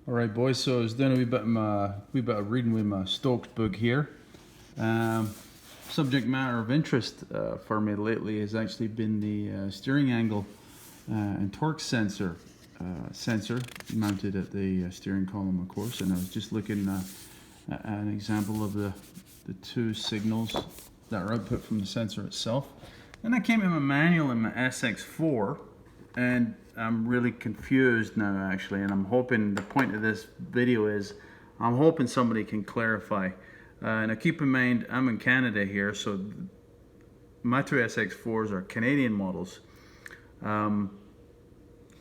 Alright boys, so I was doing a wee bit of reading with my Stokes book here. Subject matter of interest for me lately has actually been the steering angle and torque sensor mounted at the steering column, of course, and I was just looking at an example of the two signals that are output from the sensor itself. And I came in my manual in my SX4, and I'm really confused now actually, and I'm hoping the point of this video is I'm hoping somebody can clarify. Now keep in mind I'm in Canada here, so my two SX4s are Canadian models. When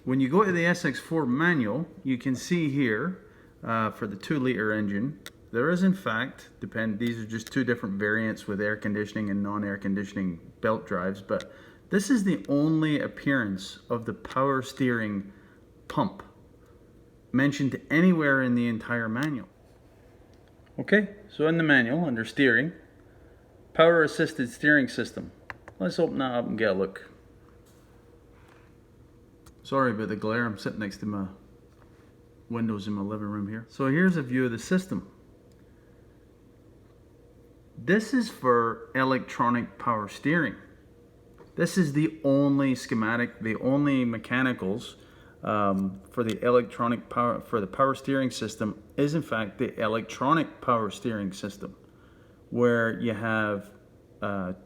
you go to the SX4 manual, you can see here for the 2-liter engine, there is in fact, these are just two different variants with air conditioning and non-air conditioning belt drives, but this is the only appearance of the power steering pump mentioned anywhere in the entire manual. Okay, so in the manual, under steering, power assisted steering system. Let's open that up and get a look. Sorry about the glare, I'm sitting next to my windows in my living room here. So here's a view of the system. This is for electronic power steering. This is the only schematic, the only mechanicals for the electronic power, for the power steering system is in fact the electronic power steering system, where you have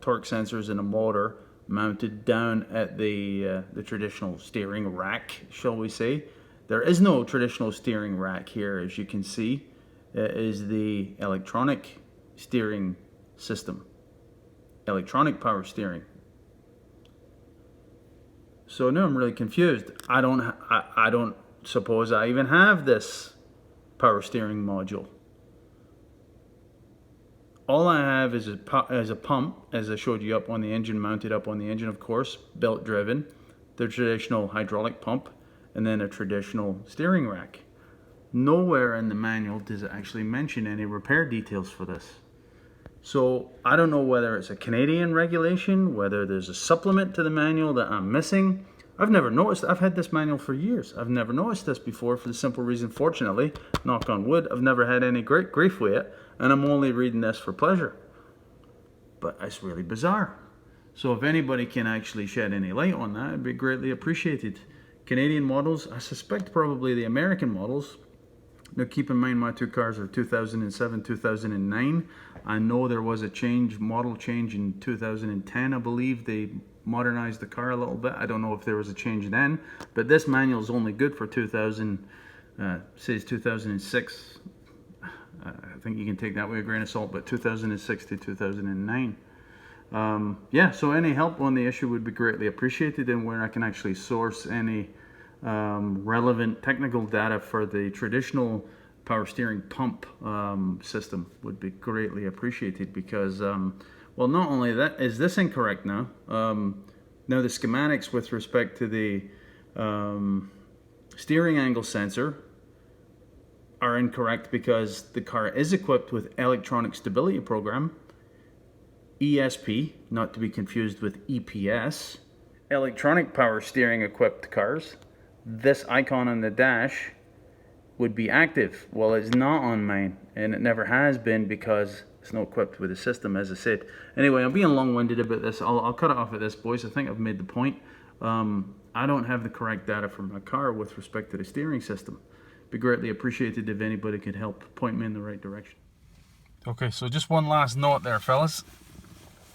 torque sensors and a motor mounted down at the traditional steering rack, shall we say. There is no traditional steering rack here, as you can see. It is the electronic steering system, electronic power steering. So now I'm really confused. I don't suppose I even have this power steering module. All I have is a pump, as I showed you up on the engine, mounted up on the engine, of course, belt driven, the traditional hydraulic pump, and then a traditional steering rack. Nowhere in the manual does it actually mention any repair details for this. So I don't know whether it's a Canadian regulation, whether there's a supplement to the manual that I'm missing. I've never noticed. I've had this manual for years. I've never noticed this before, for the simple reason, fortunately, knock on wood, I've never had any great grief with it, and I'm only reading this for pleasure. But it's really bizarre. So if anybody can actually shed any light on that, it'd be greatly appreciated. Canadian models, I suspect probably the American models. Now keep in mind my two cars are 2007, 2009. I know there was a model change in 2010, I believe. They modernized the car a little bit. I don't know if there was a change then, but this manual is only good for says 2006. I think you can take that with a grain of salt, but 2006 to 2009. Yeah, so any help on the issue would be greatly appreciated, and where I can actually source any relevant technical data for the traditional power steering pump system would be greatly appreciated, because well, not only that is this incorrect now. Now the schematics with respect to the steering angle sensor are incorrect, because the car is equipped with electronic stability program, ESP, not to be confused with EPS. Electronic power steering equipped cars, this icon on the dash would be active. Well, it's not on mine, and it never has been, because it's not equipped with the system, as I said. Anyway, I'm being long-winded about this. I'll cut it off at this, boys. I think I've made the point. I don't have the correct data for my car with respect to the steering system. Be greatly appreciated if anybody could help point me in the right direction. Okay, so just one last note there, fellas.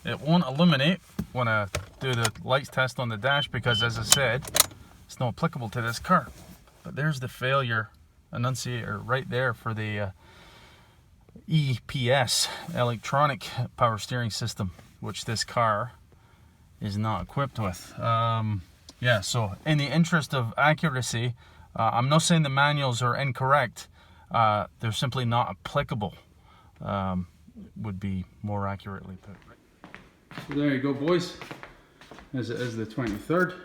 It won't illuminate when I do the lights test on the dash, because, as I said, it's not applicable to this car. But there's the failure annunciator right there for the EPS, electronic power steering system, which this car is not equipped with. Yeah, so in the interest of accuracy, I'm not saying the manuals are incorrect. They're simply not applicable, would be more accurately put. So there you go, boys. As it is the 23rd.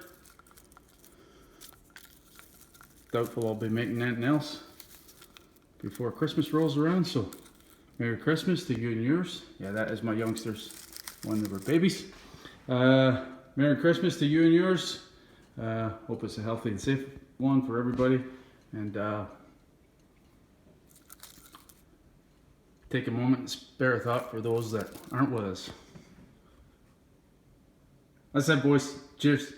Doubtful I'll be making anything else before Christmas rolls around, so Merry Christmas to you and yours. Yeah, that is my youngsters when they were babies. Merry Christmas to you and yours. Hope it's a healthy and safe one for everybody. And take a moment and spare a thought for those that aren't with us. That's it, boys. Cheers.